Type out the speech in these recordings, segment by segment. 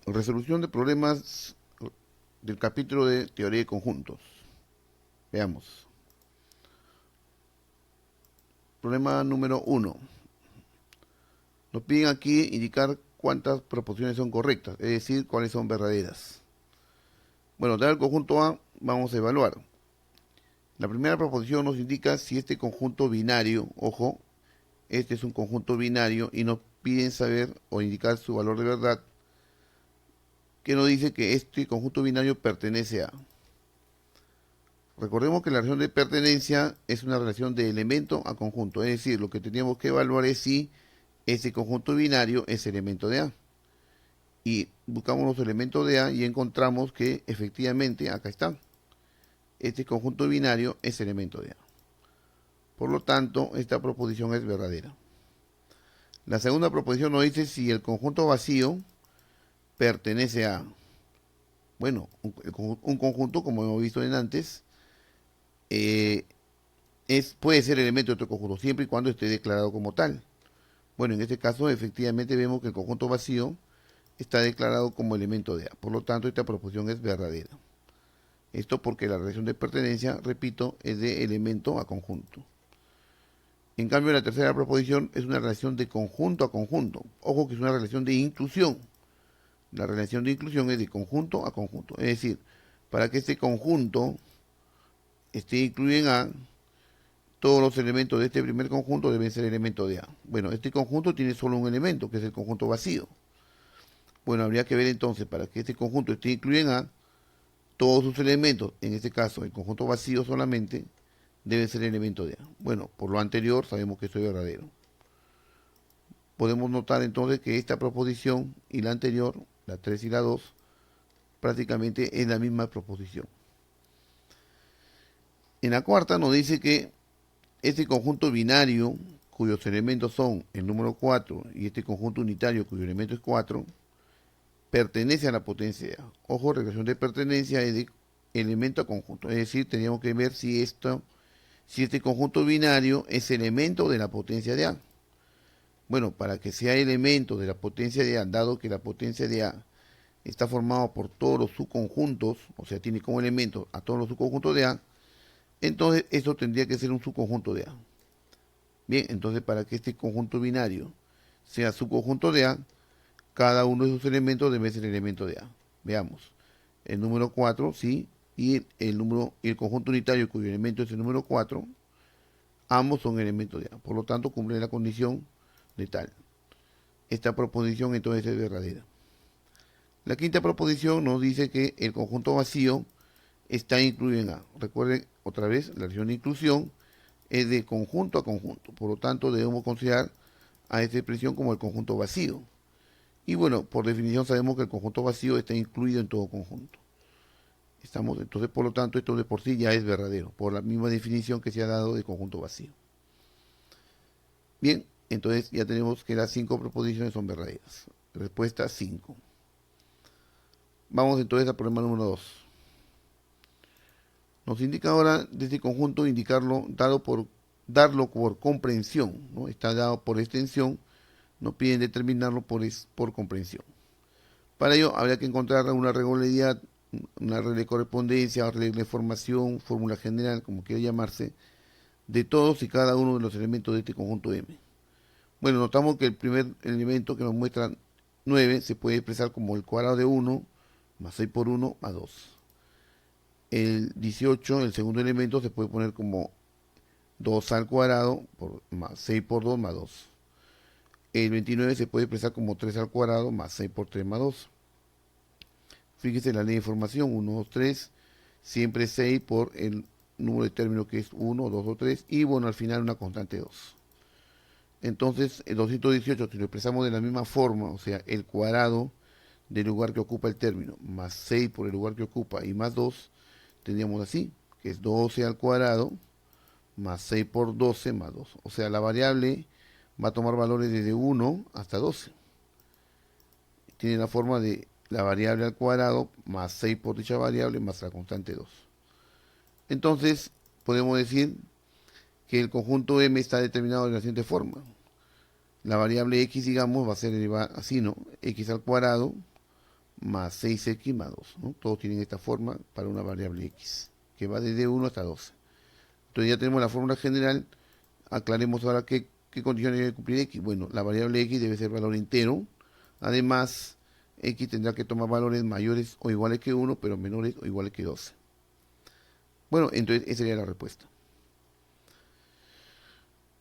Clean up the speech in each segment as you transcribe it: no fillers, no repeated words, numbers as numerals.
Resolución de problemas del capítulo de teoría de conjuntos. Veamos. Problema número 1. Nos piden aquí indicar cuántas proposiciones son correctas, es decir, cuáles son verdaderas. Bueno, dado el conjunto A, vamos a evaluar. La primera proposición nos indica si este conjunto binario, ojo, este es un conjunto binario y nos piden saber o indicar su valor de verdad, que nos dice que este conjunto binario pertenece a. Recordemos que la relación de pertenencia es una relación de elemento a conjunto, es decir, lo que tenemos que evaluar es si ese conjunto binario es elemento de A. Y buscamos los elementos de A y encontramos que efectivamente acá están. Este conjunto binario es elemento de A. Por lo tanto, esta proposición es verdadera. La segunda proposición nos dice si el conjunto vacío pertenece a, bueno, un conjunto, como hemos visto en antes, eh, puede ser elemento de otro conjunto, siempre y cuando esté declarado como tal. Bueno, en este caso, efectivamente vemos que el conjunto vacío está declarado como elemento de A. Por lo tanto, esta proposición es verdadera. Esto porque la relación de pertenencia, repito, es de elemento a conjunto. En cambio, la tercera proposición es una relación de conjunto a conjunto. Ojo que es una relación de inclusión. La relación de inclusión es de conjunto a conjunto. Es decir, para que este conjunto esté incluido en A, todos los elementos de este primer conjunto deben ser elementos de A. Bueno, este conjunto tiene solo un elemento, que es el conjunto vacío. Bueno, habría que ver entonces, para que este conjunto esté incluido en A, todos sus elementos, en este caso el conjunto vacío solamente, deben ser elementos de A. Bueno, por lo anterior sabemos que esto es verdadero. Podemos notar entonces que esta proposición y la anterior, la 3 y la 2, prácticamente es la misma proposición. En la cuarta nos dice que este conjunto binario, cuyos elementos son el número 4, y este conjunto unitario, cuyo elemento es 4, pertenece a la potencia de A. Ojo, relación de pertenencia es de elemento a conjunto. Es decir, teníamos que ver si este conjunto binario es elemento de la potencia de A. Bueno, para que sea elemento de la potencia de A, dado que la potencia de A está formado por todos los subconjuntos, o sea, tiene como elemento a todos los subconjuntos de A, entonces esto tendría que ser un subconjunto de A. Bien, entonces para que este conjunto binario sea subconjunto de A, cada uno de sus elementos debe ser elemento de A. Veamos. El número 4, sí, y el conjunto unitario cuyo elemento es el número 4, ambos son elementos de A. Por lo tanto, cumple la condición de tal. Esta proposición entonces es verdadera. La quinta proposición nos dice que el conjunto vacío está incluido en A. Recuerden otra vez, la relación de inclusión es de conjunto a conjunto. Por lo tanto, debemos considerar a esta expresión como el conjunto vacío. Y bueno, por definición sabemos que el conjunto vacío está incluido en todo conjunto. Entonces, por lo tanto, esto de por sí ya es verdadero, por la misma definición que se ha dado de conjunto vacío. Bien, entonces ya tenemos que las 5 proposiciones son verdaderas. Respuesta 5. Vamos entonces al problema número 2. Nos indica ahora de este conjunto indicarlo, darlo por comprensión, ¿no? Está dado por extensión, nos piden determinarlo por comprensión. Para ello habría que encontrar una regularidad, una regla de correspondencia, regla de formación, fórmula general, como quiera llamarse, de todos y cada uno de los elementos de este conjunto M. Bueno, notamos que el primer elemento que nos muestra 9 se puede expresar como el cuadrado de 1 más 6 por 1 más 2. El 18, el segundo elemento, se puede poner como 2 al cuadrado más 6 por 2 más 2. El 29 se puede expresar como 3 al cuadrado más 6 por 3 más 2. Fíjese la ley de formación, 1, 2, 3, siempre 6 por el número de términos que es 1, 2 o 3, y bueno, al final una constante 2. Entonces, el 218, si lo expresamos de la misma forma, o sea, el cuadrado del lugar que ocupa el término, más 6 por el lugar que ocupa, y más 2, tendríamos así, que es 12 al cuadrado, más 6 por 12 más 2. O sea, la variable va a tomar valores desde 1 hasta 12. Tiene la forma de la variable al cuadrado más 6 por dicha variable más la constante 2. Entonces, podemos decir que el conjunto M está determinado de la siguiente forma. La variable X, digamos, va a ser elevada así, ¿no? X al cuadrado más 6x más 2, ¿no? Todos tienen esta forma para una variable x, que va desde 1 hasta 12. Entonces ya tenemos la fórmula general. Aclaremos ahora qué condiciones debe cumplir x. Bueno, la variable x debe ser valor entero. Además, x tendrá que tomar valores mayores o iguales que 1, pero menores o iguales que 12. Bueno, entonces esa sería la respuesta.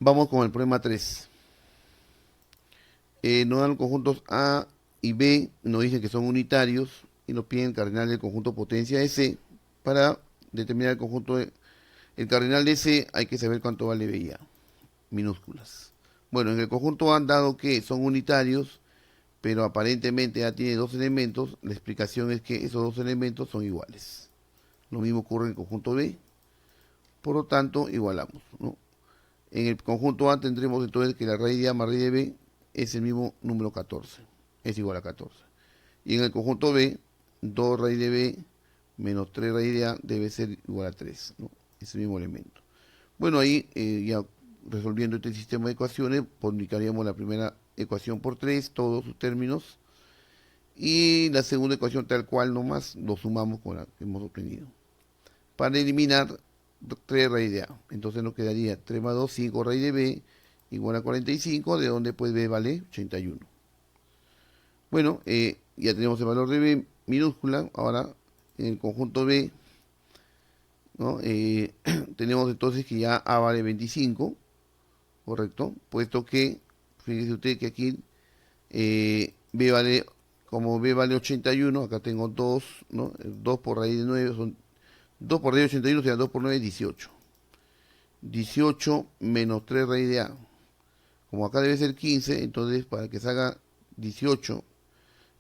Vamos con el problema 3. Nos dan los conjuntos A y B, nos dicen que son unitarios y nos piden el cardinal del conjunto potencia de C. Para determinar el conjunto, el cardinal de C hay que saber cuánto vale B y A, minúsculas. Bueno, en el conjunto A, dado que son unitarios, pero aparentemente A tiene dos elementos, la explicación es que esos dos elementos son iguales. Lo mismo ocurre en el conjunto B, por lo tanto igualamos, ¿no? En el conjunto A tendremos entonces que la raíz de A más raíz de B es el mismo número 14, es igual a 14. Y en el conjunto B, 2 raíz de B menos 3 raíz de A debe ser igual a 3, ¿no? Ese mismo elemento. Bueno, ahí ya resolviendo este sistema de ecuaciones, multiplicaríamos la primera ecuación por 3, todos sus términos, y la segunda ecuación tal cual nomás, lo sumamos con la que hemos obtenido. Para eliminar 3 raíz de A, entonces nos quedaría 3 más 2, 5 raíz de B, igual a 45, de donde pues B vale 81. Bueno, ya tenemos el valor de B minúscula. Ahora en el conjunto B, ¿no? Tenemos entonces que ya A vale 25, correcto, puesto que, fíjese usted que aquí B vale, como B vale 81, acá tengo 2, ¿no? 2 por raíz de 9, son 2 por raíz de 81, o sea, 2 por 9 es 18. 18 menos 3 raíz de A. Como acá debe ser 15, entonces para que salga 18,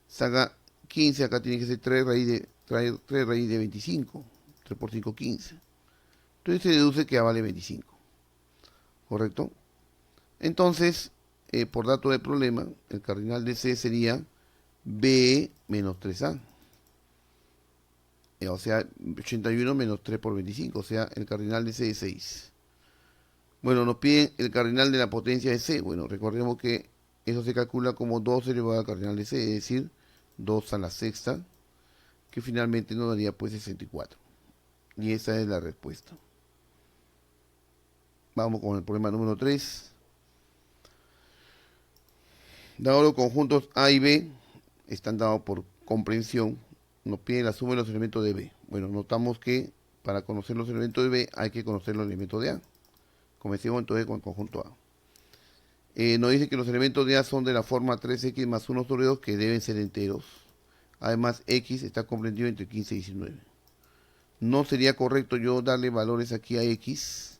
salga 15, acá tiene que ser 3 raíz de 25. 3 por 5, 15. Entonces se deduce que A vale 25. ¿Correcto? Entonces, por dato de problema, el cardinal de C sería B menos 3A. O sea, 81 menos 3 por 25. O sea, el cardinal de C es 6. Bueno, nos piden el cardinal de la potencia de C. Bueno, recordemos que eso se calcula como 2 elevado al cardinal de C, es decir, 2 a la sexta, que finalmente nos daría pues 64. Y esa es la respuesta. Vamos con el problema número 3. Dado los conjuntos A y B, están dados por comprensión, nos piden la suma de los elementos de B. Bueno, notamos que para conocer los elementos de B hay que conocer los elementos de A. Comencemos entonces con el conjunto A. Nos dice que los elementos de A son de la forma 3x más 1 sobre 2, que deben ser enteros. Además, x está comprendido entre 15 y 19. No sería correcto yo darle valores aquí a x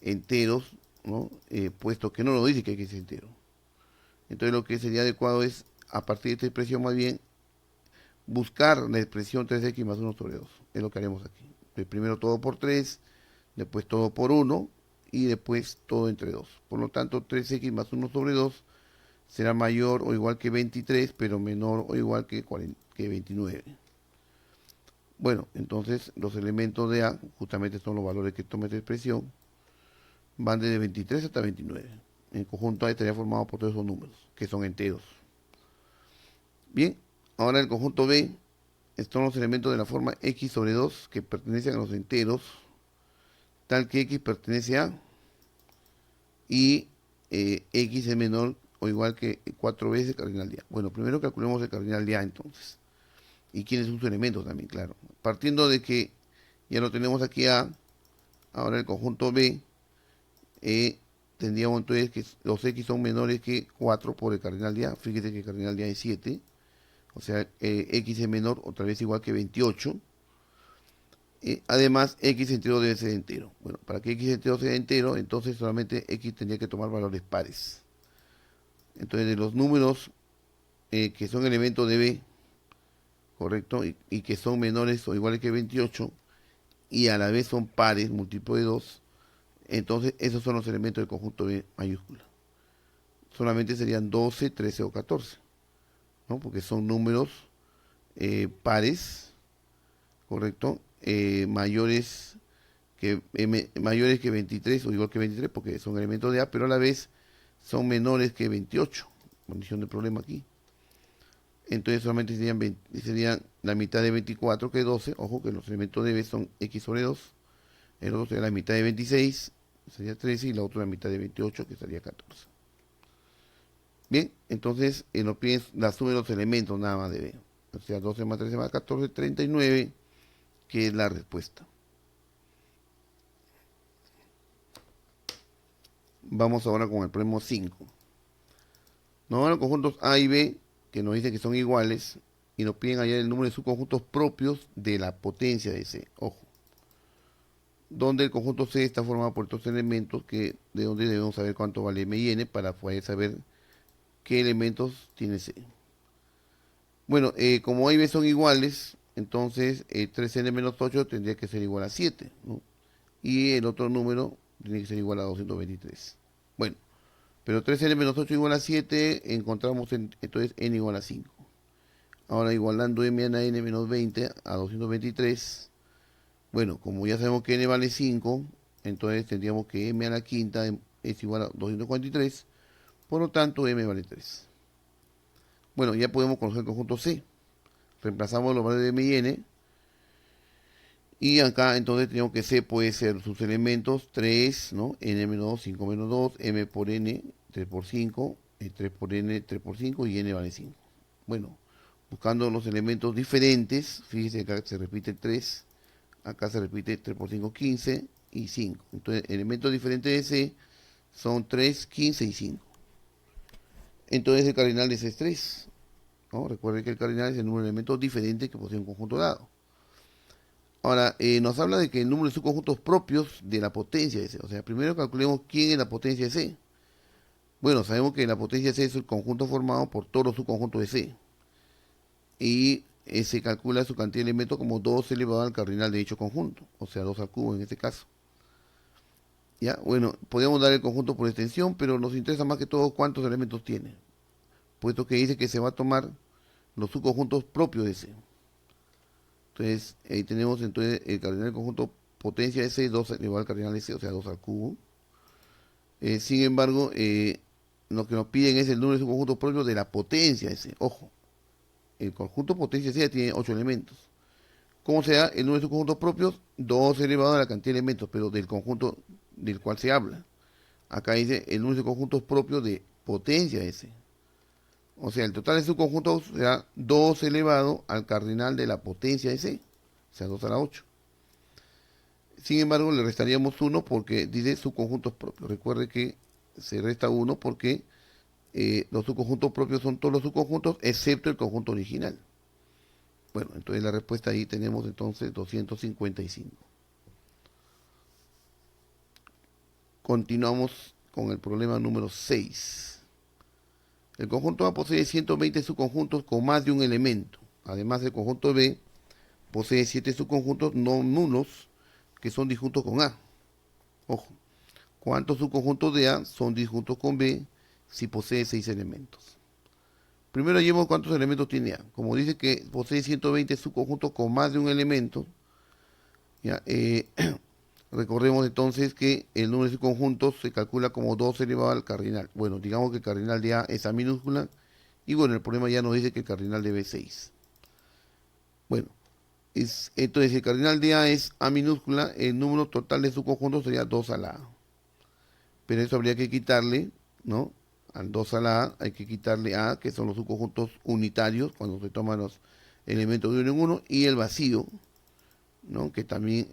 enteros, ¿no? Puesto que no lo dice que x es entero. Entonces lo que sería adecuado es, a partir de esta expresión más bien, buscar la expresión 3x más 1 sobre 2. Es lo que haremos aquí. Primero todo por 3, después todo por 1 y después todo entre 2. Por lo tanto, 3x más 1 sobre 2 será mayor o igual que 23, pero menor o igual que 29. Bueno, entonces los elementos de A, justamente son los valores que toma esta expresión, van desde 23 hasta 29. En conjunto A estaría formado por todos esos números, que son enteros. Bien, ahora el conjunto B son los elementos de la forma x sobre 2 que pertenecen a los enteros, tal que x pertenece a y x es menor o igual que 4 veces el cardinal de A. Bueno, primero calculemos el cardinal de A entonces. Y quiénes son sus elementos también, claro. Partiendo de que ya lo tenemos aquí A, ahora el conjunto B, tendríamos entonces que los x son menores que 4 por el cardinal de A. Fíjese que el cardinal de A es 7. O sea, x es menor, otra vez igual que 28. Además, x entero debe ser entero. Bueno, para que x entero sea entero, entonces solamente x tendría que tomar valores pares. Entonces, de los números que son elementos de B, correcto, y que son menores o iguales que 28, y a la vez son pares, múltiplo de 2, entonces esos son los elementos del conjunto B mayúscula. Solamente serían 12, 13 o 14, ¿no? Porque son números pares, correcto, mayores que 23 o igual que 23, porque son elementos de A, pero a la vez son menores que 28. Condición de problema aquí. entonces solamente serían la mitad de 24, que es 12. Ojo que los elementos de B son x sobre 2. El otro sería la mitad de 26, sería 13, y la otra la mitad de 28, que sería 14. Bien, entonces nos piden la suma de los elementos nada más de B. O sea, 12 más 13 más 14, 39, que es la respuesta. Vamos ahora con el problema 5. Nos dan los conjuntos A y B, que nos dicen que son iguales, y nos piden hallar el número de subconjuntos propios de la potencia de C. Ojo. Donde el conjunto C está formado por estos elementos, de donde debemos saber cuánto vale M y N para poder saber qué elementos tiene C. Bueno, como A y B son iguales, entonces 3n menos 8 tendría que ser igual a 7, ¿no? Y el otro número tiene que ser igual a 223. Bueno, pero 3n menos 8 igual a 7, encontramos entonces n igual a 5. Ahora igualando m a n menos 20 a 223, bueno, como ya sabemos que n vale 5, entonces tendríamos que m a la quinta es igual a 243, por lo tanto m vale 3. Bueno, ya podemos conocer el conjunto C. Reemplazamos los valores de m y n. Y acá entonces tenemos que C puede ser sus elementos 3, ¿no? N menos 2, 5 menos 2, M por N, 3 por 5, 3 por N, 3 por 5 y N vale 5. Bueno, buscando los elementos diferentes, fíjense que acá se repite 3, acá se repite 3 por 5, 15 y 5. Entonces, elementos diferentes de C son 3, 15 y 5. Entonces el cardinal de C es 3, ¿no? Recuerden que el cardinal es el número de elementos diferentes que posee un conjunto dado. Ahora, nos habla de que el número de subconjuntos propios de la potencia de C. O sea, primero calculemos quién es la potencia de C. Bueno, sabemos que la potencia de C es el conjunto formado por todos los subconjuntos de C. Y se calcula su cantidad de elementos como 2 elevado al cardinal de dicho conjunto. O sea, 2 al cubo en este caso. Ya, bueno, podríamos dar el conjunto por extensión, pero nos interesa más que todo cuántos elementos tiene. Puesto que dice que se va a tomar los subconjuntos propios de C. Entonces, ahí tenemos entonces el cardinal del conjunto potencia de C, 2 elevado al cardinal de C, o sea, 2 al cubo. Sin embargo, lo que nos piden es el número de subconjuntos propios de la potencia de C. Ojo, el conjunto potencia de C tiene 8 elementos. ¿Cómo se da el número de subconjuntos propios? 2 elevado a la cantidad de elementos, pero del conjunto del cual se habla. Acá dice el número de subconjuntos propios de potencia de C. O sea, el total de subconjuntos será 2 elevado al cardinal de la potencia de C, o sea, 2 a la 8. Sin embargo, le restaríamos 1 porque dice subconjuntos propios. Recuerde que se resta 1 porque los subconjuntos propios son todos los subconjuntos excepto el conjunto original. Bueno, entonces la respuesta ahí tenemos entonces 255. Continuamos con el problema número 6. El conjunto A posee 120 subconjuntos con más de un elemento. Además, el conjunto B posee 7 subconjuntos no nulos que son disjuntos con A. Ojo, ¿cuántos subconjuntos de A son disjuntos con B si posee 6 elementos? Primero hallemos cuántos elementos tiene A. Como dice que posee 120 subconjuntos con más de un elemento, ya, recordemos entonces que el número de subconjuntos se calcula como 2 elevado al cardinal. Bueno, digamos que el cardinal de A es A minúscula. Y bueno, el problema ya nos dice que el cardinal de B es 6. Bueno, entonces el cardinal de A es A minúscula. El número total de subconjuntos sería 2 a la A. Pero eso habría que quitarle, ¿no? Al 2 a la A hay que quitarle A, que son los subconjuntos unitarios, cuando se toman los elementos de uno en uno. Y el vacío, ¿no? Que también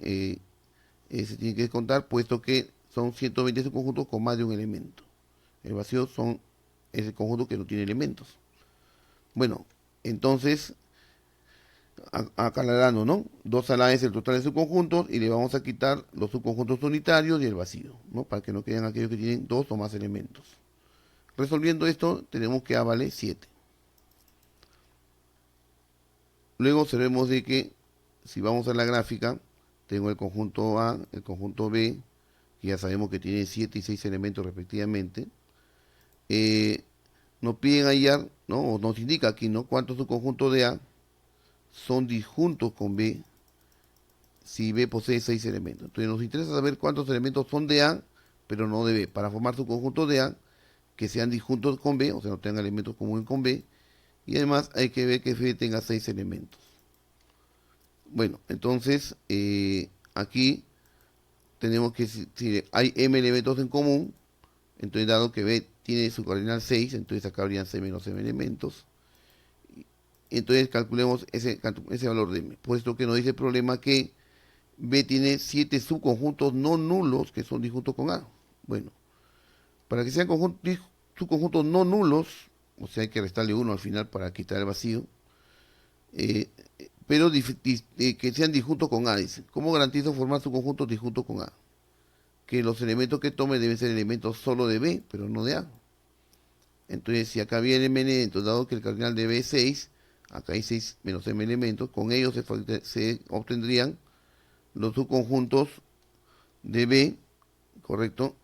se tiene que descontar, puesto que son 120 subconjuntos con más de un elemento. El vacío es el conjunto que no tiene elementos. Bueno, entonces, aclarando, ¿no? 2 a la es el total de subconjuntos y le vamos a quitar los subconjuntos unitarios y el vacío, ¿no? Para que no queden aquellos que tienen 2 o más elementos. Resolviendo esto, tenemos que A vale 7. Luego observemos de que, si vamos a la gráfica, tengo el conjunto A, el conjunto B, que ya sabemos que tiene 7 y 6 elementos respectivamente. Nos piden hallar, ¿no? O nos indica aquí, ¿no? Cuántos subconjuntos de A son disjuntos con B si B posee 6 elementos. Entonces nos interesa saber cuántos elementos son de A, pero no de B. Para formar subconjuntos de A que sean disjuntos con B, o sea, no tengan elementos comunes con B, Y además hay que ver que F tenga 6 elementos. Bueno, entonces aquí tenemos que si hay M elementos en común, entonces dado que B tiene su coordinal 6, entonces acá habrían 6 menos M elementos. Entonces calculemos ese valor de M, puesto que nos dice el problema que B tiene 7 subconjuntos no nulos que son disjuntos con A. Bueno, para que sean subconjuntos no nulos, o sea, hay que restarle 1 al final para quitar el vacío, pero que sean disjuntos con A, dice. ¿Cómo garantizo formar subconjuntos disjuntos con A? Que los elementos que tome deben ser elementos solo de B, pero no de A. Entonces, si acá viene M elementos, dado que el cardinal de B es 6, acá hay 6 menos M elementos, con ellos se obtendrían los subconjuntos de B, ¿correcto?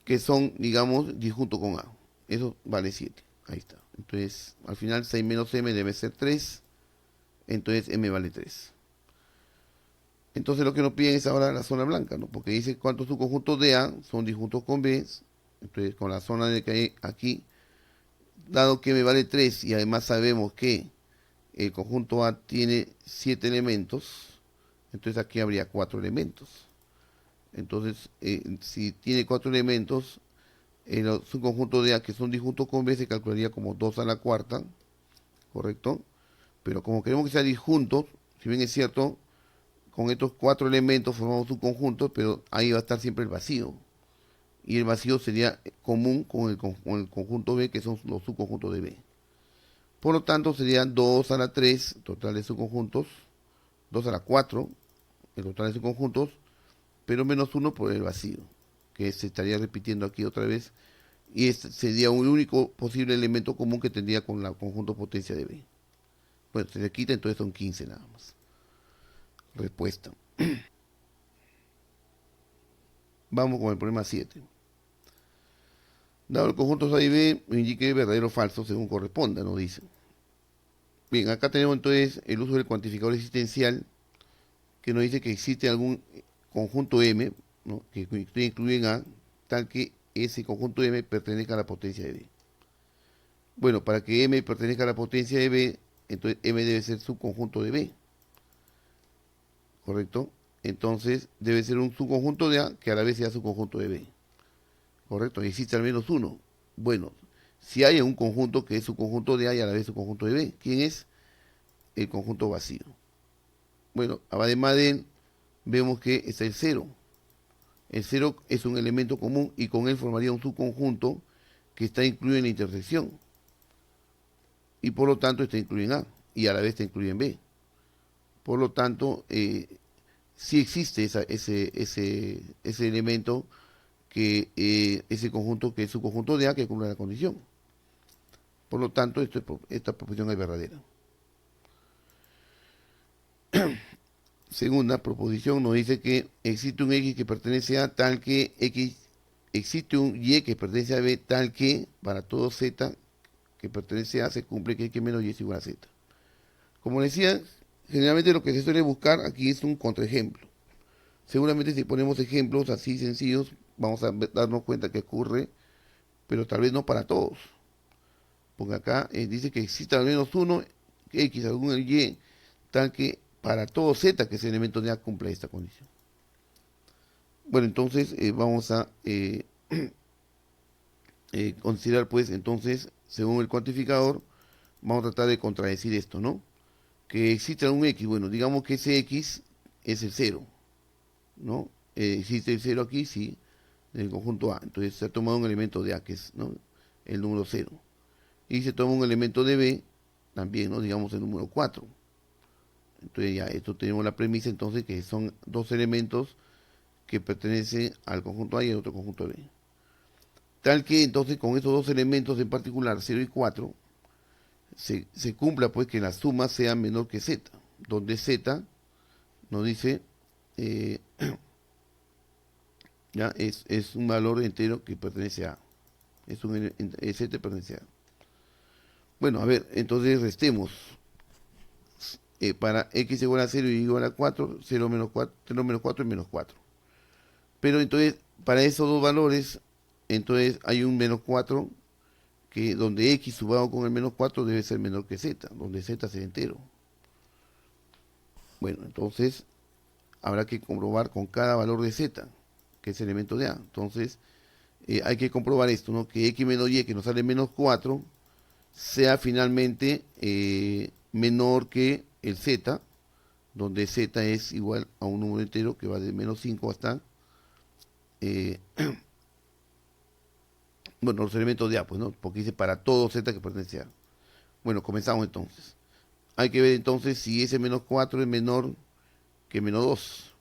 Que son, digamos, disjuntos con A. Eso vale 7. Ahí está. Entonces, al final 6 menos M debe ser 3. Entonces, M vale 3. Entonces, lo que nos piden es ahora la zona blanca, ¿no? Porque dice cuántos subconjuntos de A son disjuntos con B. Entonces, con la zona de que hay aquí, dado que M vale 3 y además sabemos que el conjunto A tiene 7 elementos, entonces aquí habría 4 elementos. Entonces, si tiene 4 elementos, el subconjunto de A que son disjuntos con B se calcularía como 2 a la cuarta, ¿correcto? Pero como queremos que sean disjuntos, si bien es cierto, con estos 4 elementos formamos subconjuntos, pero ahí va a estar siempre el vacío. Y el vacío sería común con el conjunto B, que son los subconjuntos de B. Por lo tanto, serían 2 a la 3, total de subconjuntos, 2 a la 4, el total de subconjuntos, pero menos 1 por el vacío, que se estaría repitiendo aquí otra vez, y este sería un único posible elemento común que tendría con la conjunto potencia de B. Bueno, se le quita, entonces son 15 nada más. Respuesta. Vamos con el problema 7. Dado el conjunto A y B, indique verdadero o falso según corresponda, nos dice. Bien, acá tenemos entonces el uso del cuantificador existencial, que nos dice que existe algún conjunto M, ¿no? Que incluye en A, tal que ese conjunto M pertenezca a la potencia de B. Bueno, para que M pertenezca a la potencia de B, entonces M debe ser subconjunto de B, ¿correcto? Entonces debe ser un subconjunto de A que a la vez sea subconjunto de B, ¿correcto? Y existe al menos uno. Bueno, si hay un conjunto que es subconjunto de A y a la vez subconjunto de B, ¿quién es? El conjunto vacío. Bueno, además de él, vemos que está el 0. El 0 es un elemento común y con él formaría un subconjunto que está incluido en la intersección. Y por lo tanto está incluido en A y a la vez está incluido en B. Por lo tanto, sí existe ese elemento, ese conjunto que es subconjunto de A que cumple la condición. Por lo tanto, esta proposición es verdadera. Segunda proposición nos dice que existe un X que pertenece a tal que existe un Y que pertenece a B tal que para todo Z que pertenece a se cumple que X menos Y es igual a Z. Como decía, generalmente lo que se suele buscar aquí es un contraejemplo. Seguramente si ponemos ejemplos así sencillos, vamos a darnos cuenta que ocurre, pero tal vez no para todos. Porque acá dice que existe al menos uno X, algún Y, tal que para todo Z que es el elemento de A cumple esta condición. Bueno, entonces vamos a considerar pues entonces, según el cuantificador, vamos a tratar de contradecir esto, ¿no? Que existe un X, bueno, digamos que ese X es el 0, ¿no? Existe el 0 aquí, sí, en el conjunto A. Entonces se ha tomado un elemento de A, que es, ¿no?, el número 0. Y se toma un elemento de B, también, ¿no?, digamos el número 4. Entonces ya esto tenemos la premisa entonces que son dos elementos que pertenecen al conjunto A y al otro conjunto B. Tal que entonces con estos dos elementos en particular, 0 y 4, se cumpla pues que la suma sea menor que Z, donde Z nos dice ya es un valor entero que pertenece a A. Z pertenece a A. Bueno, a ver, entonces restemos. Para X igual a 0 y igual a 4, 0 menos 4, 0 menos 4 es menos 4. Pero entonces, para esos dos valores, entonces hay un menos 4 que donde x sumado con el menos 4 debe ser menor que z, donde z es entero. Bueno, entonces habrá que comprobar con cada valor de z, que es elemento de A. Entonces, hay que comprobar esto, ¿no? Que x menos y, que nos sale menos 4, sea finalmente menor que el z, donde z es igual a un número entero que va de menos 5 hasta, bueno, los elementos de A, pues, ¿no? Porque dice para todo z que pertenece a A. Bueno, comenzamos entonces. Hay que ver entonces si ese menos 4 es menor que menos 2.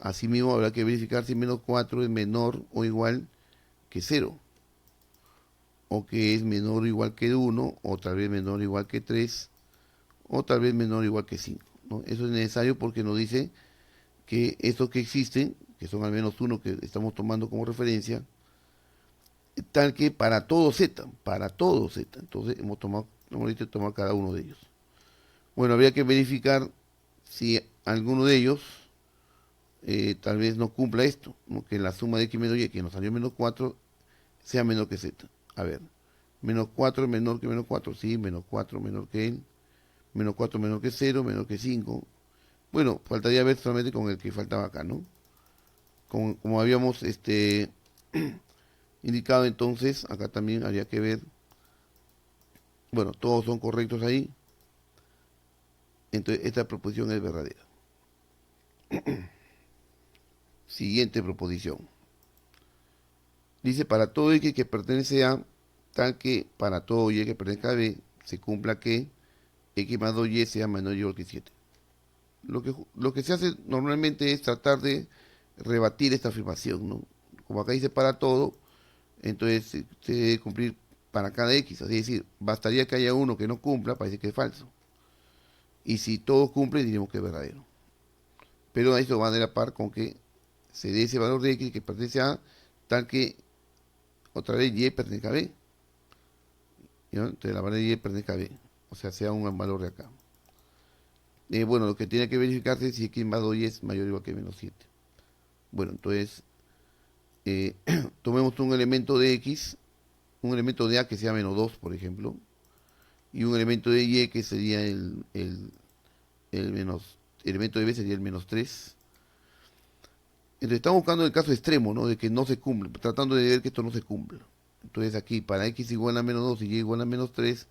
Asimismo, habrá que verificar si menos 4 es menor o igual que 0. O que es menor o igual que 1, o tal vez menor o igual que 3, o tal vez menor o igual que 5, ¿no? Eso es necesario porque nos dice que estos que existen, que son al menos uno que estamos tomando como referencia, tal que para todo z, entonces hemos tomado cada uno de ellos. Bueno, habría que verificar si alguno de ellos tal vez no cumpla esto, ¿no? Que la suma de x menos y, que nos salió menos 4, sea menor que z. A ver, menos 4 es menor que menos 4, sí, menos 4 menor que él, menos 4 menor que 0, menor que 5. Bueno, faltaría ver solamente con el que faltaba acá, ¿no? Como habíamos indicado entonces, acá también habría que ver, bueno, todos son correctos ahí, entonces esta proposición es verdadera. Siguiente proposición. Dice, para todo x que pertenece a, tal que para todo y que pertenezca a b, se cumpla que x más 2y sea menor o igual que 7. Lo que se hace normalmente es tratar de rebatir esta afirmación, ¿no? Como acá dice para todo, entonces se debe cumplir para cada x, es decir, bastaría que haya uno que no cumpla, parece que es falso. Y si todos cumplen, diremos que es verdadero. Pero esto va de la par con que se dé ese valor de x que pertenece a, tal que otra vez y pertenezca a b. ¿Ya? Entonces la valor de y pertenezca a b, o sea un valor de acá. Bueno, lo que tiene que verificarse es si x más 2y es mayor o igual que menos 7. Bueno, entonces, tomemos un elemento de x, un elemento de a que sea menos 2, por ejemplo, y un elemento de y que sería el menos, el elemento de b sería el menos 3. Entonces estamos buscando el caso extremo, ¿no? De que no se cumple, tratando de ver que esto no se cumpla. Entonces aquí, para x igual a menos 2 y y igual a menos 3,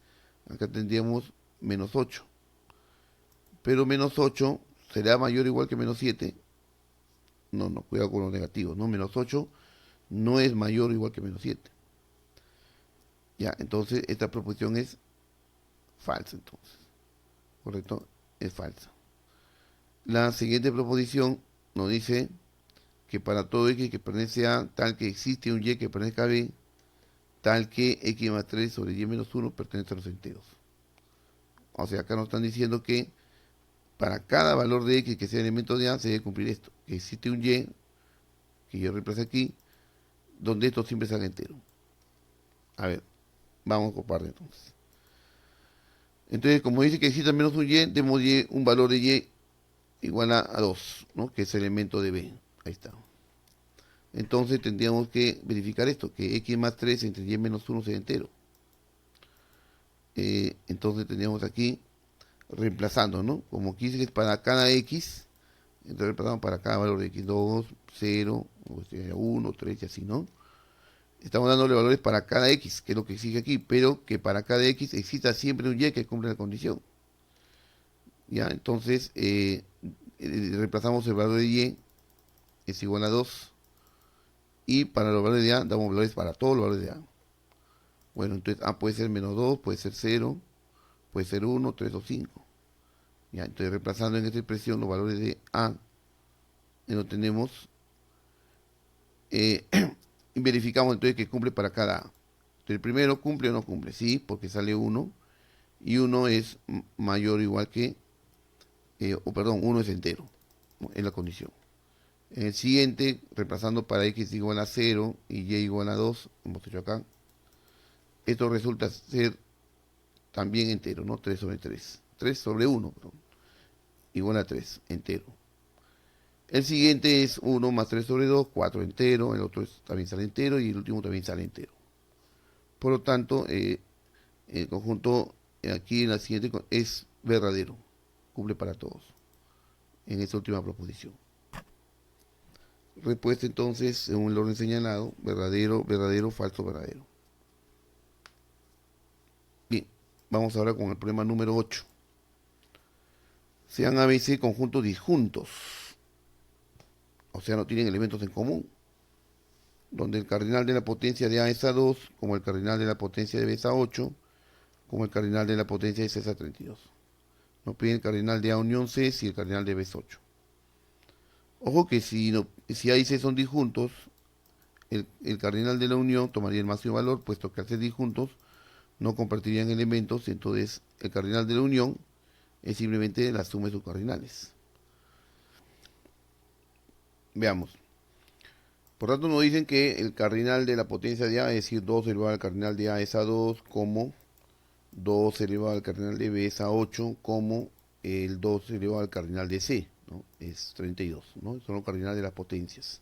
acá tendríamos menos 8. Pero menos 8 será mayor o igual que menos 7. No, cuidado con los negativos, ¿no? Menos 8 no es mayor o igual que menos 7. Ya, entonces esta proposición es falsa, entonces. ¿Correcto? Es falsa. La siguiente proposición nos dice que para todo x que pertenece a, tal que existe un y que pertenezca a b, tal que x más 3 sobre y menos 1 pertenece a los enteros. O sea, acá nos están diciendo que para cada valor de x que sea elemento de a, se debe cumplir esto. Que existe un y, que yo reemplazo aquí, donde esto siempre sale entero. A ver, vamos por parte entonces. Entonces, como dice que existe al menos un y, demos un valor de y igual a 2, ¿no? Que es el elemento de b. Ahí está. Entonces tendríamos que verificar esto, que x más 3 entre y menos 1 sea entero. Entonces tendríamos aquí, reemplazando, ¿no? Como aquí dice que es para cada x, entonces reemplazamos para cada valor de x, 2, 0, 1, 3 y así, ¿no? Estamos dándole valores para cada x, que es lo que exige aquí, pero que para cada x exista siempre un y que cumple la condición. Ya, entonces reemplazamos el valor de y, es igual a 2, y para los valores de a, damos valores para todos los valores de a. Bueno, entonces a puede ser menos 2, puede ser 0, puede ser 1, 3 o 5. Ya, entonces reemplazando en esta expresión los valores de a, lo tenemos, y verificamos entonces que cumple para cada a. Entonces el primero cumple o no cumple, sí, porque sale 1, y 1 es mayor o igual que, o perdón, 1 es entero, ¿no? Es la condición. En el siguiente, reemplazando para x igual a 0 y y igual a 2, hemos hecho acá, esto resulta ser también entero, ¿no? 3 sobre 3. 3 sobre 1, perdón, igual a 3, entero. El siguiente es 1 más 3 sobre 2, 4 entero, el otro también sale entero y el último también sale entero. Por lo tanto, el conjunto aquí en la siguiente es verdadero, cumple para todos, en esta última proposición. Respuesta entonces, según el orden señalado, verdadero, verdadero, falso, verdadero. Bien, vamos ahora con el problema número 8. Sean a veces conjuntos disjuntos, o sea, no tienen elementos en común, donde el cardinal de la potencia de A es a 2, como el cardinal de la potencia de B es a 8, como el cardinal de la potencia de C es a 32. Nos piden el cardinal de A unión C si el cardinal de B es 8. Ojo que si A y C son disjuntos, el cardinal de la unión tomaría el máximo valor, puesto que al ser disjuntos no compartirían elementos, entonces el cardinal de la unión es simplemente la suma de sus cardinales. Veamos. Por tanto, nos dicen que el cardinal de la potencia de A, es decir, 2 elevado al cardinal de A es a 2, como 2 elevado al cardinal de B es a 8, como el 2 elevado al cardinal de C, ¿no? Es 32, ¿no? Son los cardinales de las potencias.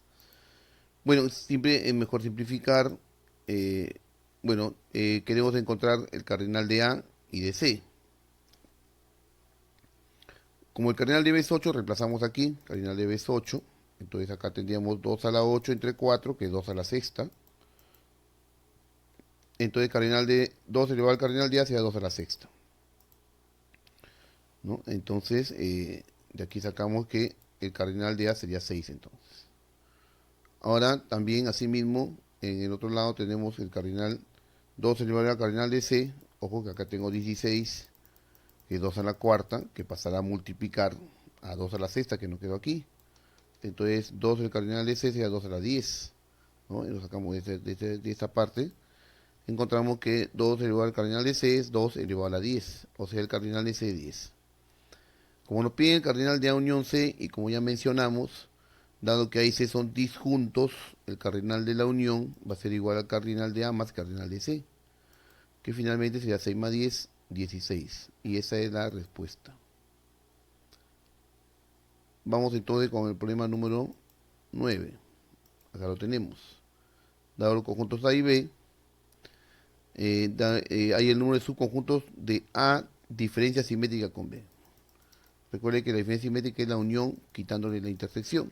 Bueno, siempre es mejor simplificar. Queremos encontrar el cardinal de A y de C. Como el cardinal de B es 8, reemplazamos aquí, cardinal de B es 8. Entonces acá tendríamos 2 a la 8 entre 4, que es 2 a la sexta. Entonces cardinal de 2 elevado al cardinal de A sería 2 a la sexta, ¿no? Entonces, de aquí sacamos que el cardinal de A sería 6 entonces. Ahora también asimismo, en el otro lado tenemos el cardinal 2 elevado al cardinal de C. Ojo que acá tengo 16, que es 2 a la cuarta, que pasará a multiplicar a 2 a la sexta, que nos quedó aquí. Entonces 2 del cardinal de C sería 2 a la 10, ¿no? Y lo sacamos de esta parte. Encontramos que 2 elevado al cardinal de C es 2 elevado a la 10, o sea, el cardinal de C es 10. Como nos pide el cardinal de A unión C, y como ya mencionamos, dado que A y C son disjuntos, el cardinal de la unión va a ser igual al cardinal de A más cardinal de C, que finalmente sería 6 más 10, 16. Y esa es la respuesta. Vamos entonces con el problema número 9. Acá lo tenemos. Dado los conjuntos A y B, hay el número de subconjuntos de A, diferencia simétrica con B. Recuerde que la diferencia simétrica es la unión quitándole la intersección.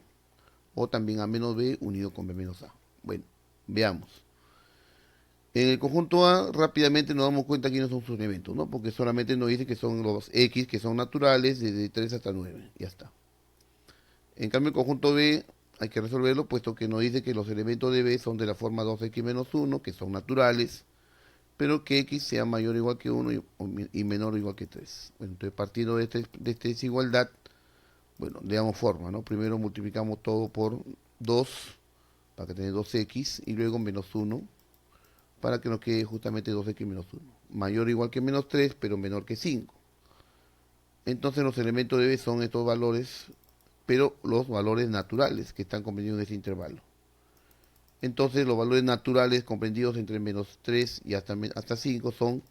O también A menos B unido con B menos A. Bueno, veamos. En el conjunto A, rápidamente nos damos cuenta quiénes son sus elementos, ¿no? Porque solamente nos dice que son los X, que son naturales, desde 3 hasta 9. Ya está. En cambio, el conjunto B hay que resolverlo, puesto que nos dice que los elementos de B son de la forma 2x menos 1, que son naturales, pero que X sea mayor o igual que 1 y menor o igual que 3. Bueno, entonces partiendo de esta desigualdad, bueno, le damos forma, ¿no? Primero multiplicamos todo por 2, para que tenga 2x, y luego menos 1, para que nos quede justamente 2x menos 1. Mayor o igual que menos 3, pero menor que 5. Entonces los elementos de B son estos valores, pero los valores naturales que están comprendidos en ese intervalo. Entonces los valores naturales comprendidos entre menos 3 y hasta 5 son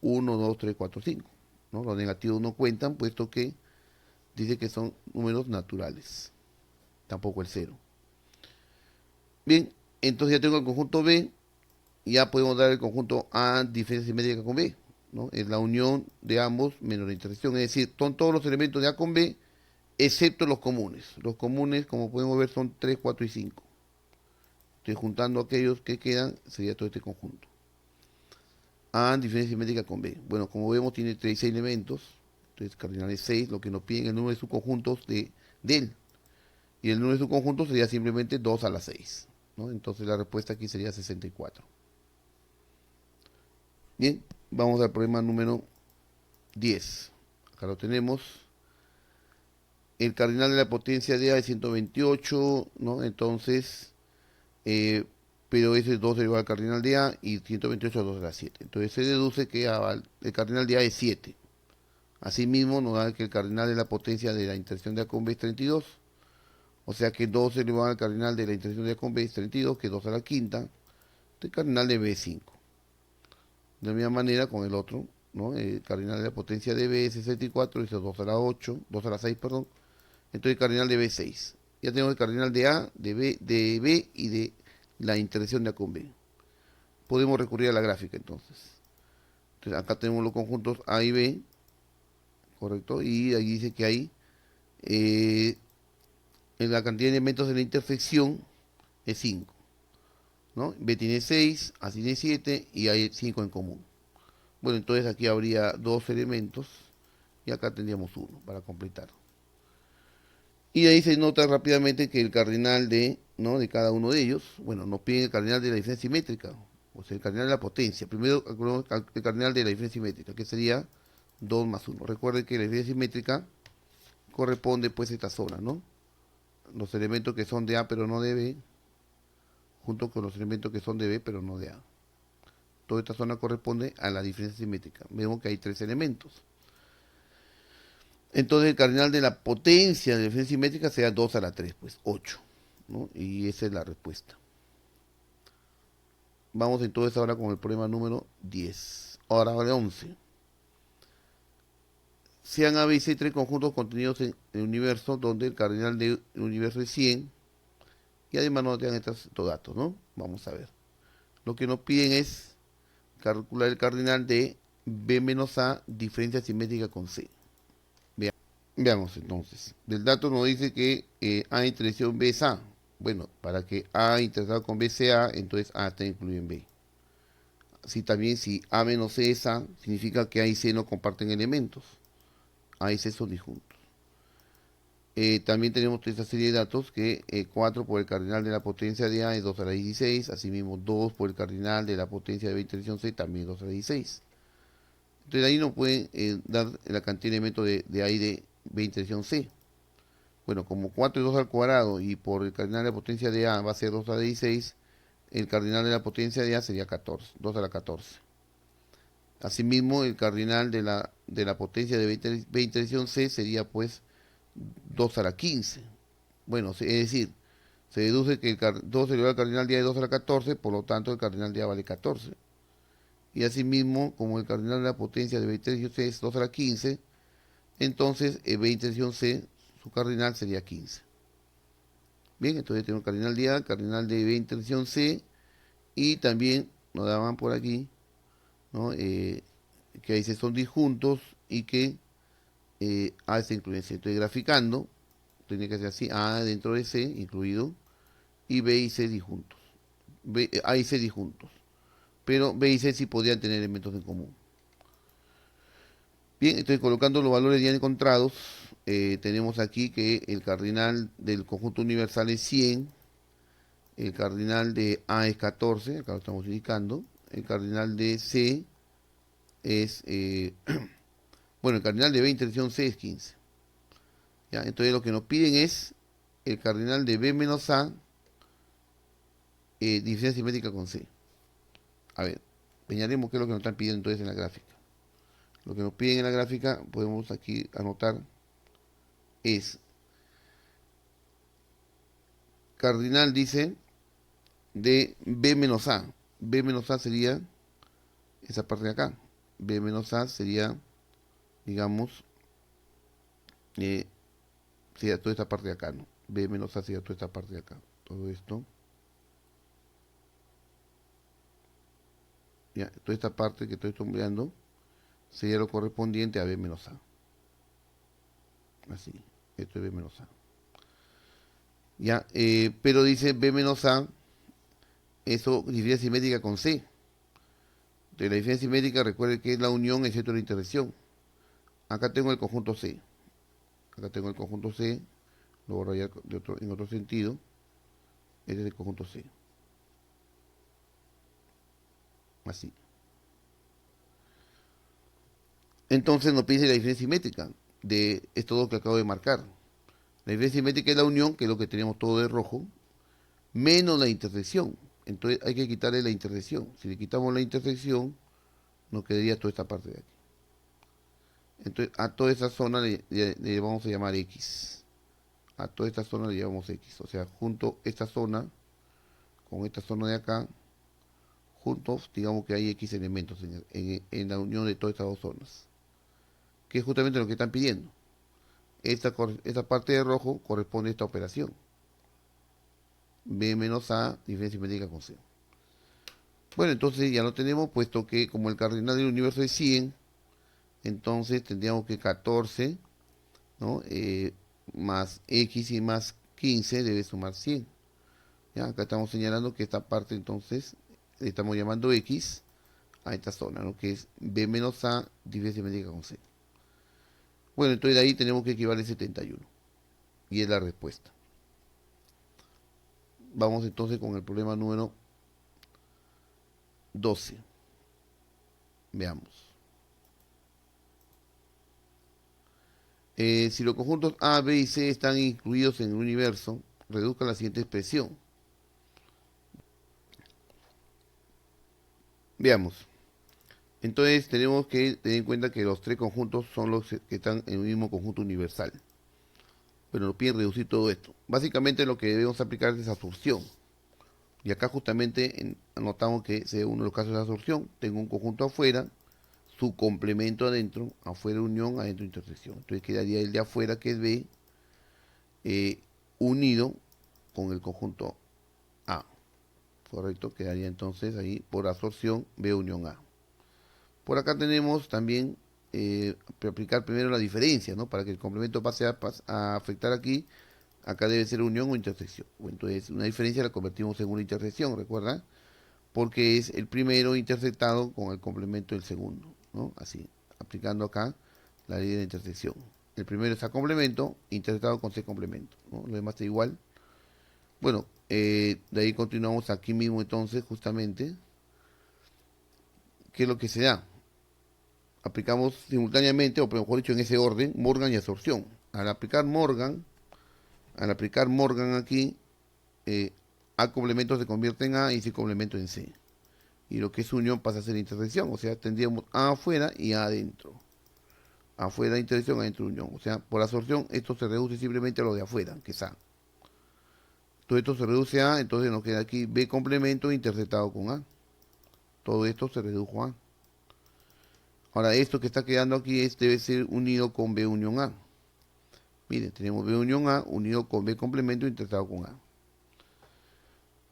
1, 2, 3, 4, 5. ¿No? Los negativos no cuentan, puesto que dice que son números naturales. Tampoco el 0. Bien, entonces ya tengo el conjunto B. Ya podemos dar el conjunto A, diferencia simétrica con B, ¿no? Es la unión de ambos menos la intersección. Es decir, son todos los elementos de A con B, excepto los comunes. Los comunes, como podemos ver, son 3, 4 y 5. Estoy juntando aquellos que quedan, sería todo este conjunto. A, diferencia simétrica con B. Bueno, como vemos, tiene 36 elementos. Entonces, cardinal es 6, lo que nos piden el número de subconjuntos de él. Y el número de subconjuntos sería simplemente 2 a la 6, ¿no? Entonces, la respuesta aquí sería 64. Bien, vamos al problema número 10. Acá lo tenemos. El cardinal de la potencia de A es 128, ¿no? Entonces, pero ese es 2 elevado al cardinal de A y 128 a 2 a la 7. Entonces se deduce que el cardinal de A es 7. Asimismo, nos da que el cardinal de la potencia de la intersección de A con B es 32. O sea que 2 elevado al cardinal de la intersección de A con B es 32, que es 2 a la quinta. El cardinal de B es 5. De la misma manera con el otro, ¿no? El cardinal de la potencia de B es 64, eso es 2 a la 8, 2 a la 6, perdón. Entonces el cardinal de B es 6. Ya tenemos el cardinal de A, de B y de la intersección de A con B. podemos recurrir a la gráfica entonces. Entonces acá tenemos los conjuntos A y B, correcto, y ahí dice que hay eh, en la cantidad de elementos de la intersección es 5, ¿no? B tiene 6, A tiene 7 y hay 5 en común. Bueno, entonces aquí habría dos elementos y acá tendríamos uno para completar. Y ahí se nota rápidamente que el cardinal de, ¿no?, de cada uno de ellos, bueno, nos piden el cardinal de la diferencia simétrica, o sea, el cardinal de la potencia. Primero calculamos el cardinal de la diferencia simétrica, que sería 2 más 1. Recuerden que la diferencia simétrica corresponde pues a esta zona, ¿no? Los elementos que son de A pero no de B, junto con los elementos que son de B pero no de A. Toda esta zona corresponde a la diferencia simétrica. Vemos que hay 3 elementos. Entonces el cardinal de la potencia de la diferencia simétrica sea 2 a la 3, pues 8, ¿no? Y esa es la respuesta. Vamos entonces ahora con el problema número 10. Ahora vale 11. Sean A, B y C tres conjuntos contenidos en el universo donde el cardinal del universo es 100 y además nos dan estos datos, ¿no? Vamos a ver. Lo que nos piden es calcular el cardinal de B menos A, diferencia simétrica con C. Veamos entonces. Del dato nos dice que A intersección B es A. Bueno, para que A intersección con B sea A, entonces A está incluido en B. Así también si A menos C es A, significa que A y C no comparten elementos. A y C son disjuntos. También tenemos esta serie de datos que 4 por el cardinal de la potencia de A es 2 a la 16. Asimismo 2 por el cardinal de la potencia de B intersección C también es 2 a la 16. Entonces ahí nos pueden dar la cantidad de elementos de A y de B intersección C. Bueno, como 4 es 2 al cuadrado y por el cardinal de la potencia de A va a ser 2 a la 16, el cardinal de la potencia de A sería 14, 2 a la 14. Asimismo, el cardinal de la potencia de B intersección C sería pues 2 a la 15. Bueno, es decir, se deduce que el 2 elevado al cardinal de A es 2 a la 14, por lo tanto el cardinal de A vale 14. Y asimismo, como el cardinal de la potencia de B intersección C es 2 a la 15, entonces B intersección C, su cardinal sería 15. Bien, entonces tenemos cardinal de A, cardinal de B intersección C, y también nos daban por aquí, ¿no?, que ahí se son disjuntos y que A está incluido en C. Entonces graficando, tiene que ser así, A dentro de C incluido, y B y C disjuntos. A y C disjuntos. Pero B y C sí podrían tener elementos en común. Bien, entonces colocando los valores ya encontrados, tenemos aquí que el cardinal del conjunto universal es 100, el cardinal de A es 14, acá lo estamos indicando, el cardinal de C es, bueno, el cardinal de B intersección C es 15. ¿Ya? Entonces lo que nos piden es el cardinal de B menos A, diferencia simétrica con C. A ver, señalemos qué es lo que nos están pidiendo entonces en la gráfica. Lo que nos piden en la gráfica, podemos aquí anotar, es cardinal, dice, de B menos A. B menos A sería esa parte de acá. B menos A sería, digamos, sería toda esta parte de acá, ¿no? B menos A sería toda esta parte de acá. Todo esto. Ya, toda esta parte que estoy sombreando sería lo correspondiente a B menos A. Así, esto es B menos A. Ya, pero dice B menos A, eso diferencia simétrica con C. De la diferencia simétrica, recuerde que es la unión excepto la intersección. Acá tengo el conjunto C. Acá tengo el conjunto C, lo voy a rayar en otro sentido. Este es el conjunto C. Así. Entonces nos pide la diferencia simétrica de estos dos que acabo de marcar. La diferencia simétrica es la unión, que es lo que tenemos todo de rojo, menos la intersección. Entonces hay que quitarle la intersección. Si le quitamos la intersección, nos quedaría toda esta parte de aquí. Entonces a toda esa zona le vamos a llamar X. A toda esta zona le llamamos X. O sea, junto esta zona con esta zona de acá, juntos, digamos que hay X elementos en la unión de todas estas dos zonas. Que es justamente lo que están pidiendo. Esta parte de rojo corresponde a esta operación. B menos A, diferencia simétrica con C. Bueno, entonces ya lo tenemos, puesto que como el cardinal del universo es 100, entonces tendríamos que 14, ¿no? Más x y más 15 debe sumar 100. ¿Ya? Acá estamos señalando que esta parte entonces le estamos llamando x a esta zona, ¿no? Que es b menos a diferencia métrica con c. Bueno, entonces de ahí tenemos que equivale 71. Y es la respuesta. Vamos entonces con el problema número 12. Veamos. Si los conjuntos A, B y C están incluidos en el universo, reduzca la siguiente expresión. Veamos. Entonces tenemos que tener en cuenta que los tres conjuntos son los que están en un mismo conjunto universal. Pero nos piden reducir todo esto. Básicamente lo que debemos aplicar es absorción. Y acá justamente anotamos que sea uno de los casos de absorción. Tengo un conjunto afuera, su complemento adentro, afuera unión, adentro intersección. Entonces quedaría el de afuera, que es B, eh, unido con el conjunto A. Correcto, quedaría entonces ahí por absorción B unión A. Por acá tenemos también aplicar primero la diferencia, ¿no? Para que el complemento pase a afectar aquí, acá debe ser unión o intersección. Entonces, una diferencia la convertimos en una intersección, ¿recuerda? Porque es el primero intersectado con el complemento del segundo, ¿no? Así, aplicando acá la ley de la intersección. El primero es a complemento, intersectado con C complemento, ¿no? Lo demás está igual. Bueno, de ahí continuamos aquí mismo entonces, justamente. ¿Qué es lo que se da? Aplicamos simultáneamente, o mejor dicho, en ese orden, Morgan y absorción. Al aplicar Morgan aquí, eh, A complemento se convierte en A y C complemento en C. Y lo que es unión pasa a ser intersección, o sea, tendríamos A afuera y A adentro. Afuera intersección, adentro unión. O sea, por absorción esto se reduce simplemente a lo de afuera, que es A. Todo esto se reduce a A, entonces nos queda aquí B complemento intersectado con A. Todo esto se redujo a A. Ahora, esto que está quedando aquí debe ser unido con B unión A. Miren, tenemos B unión A unido con B complemento intersectado con A.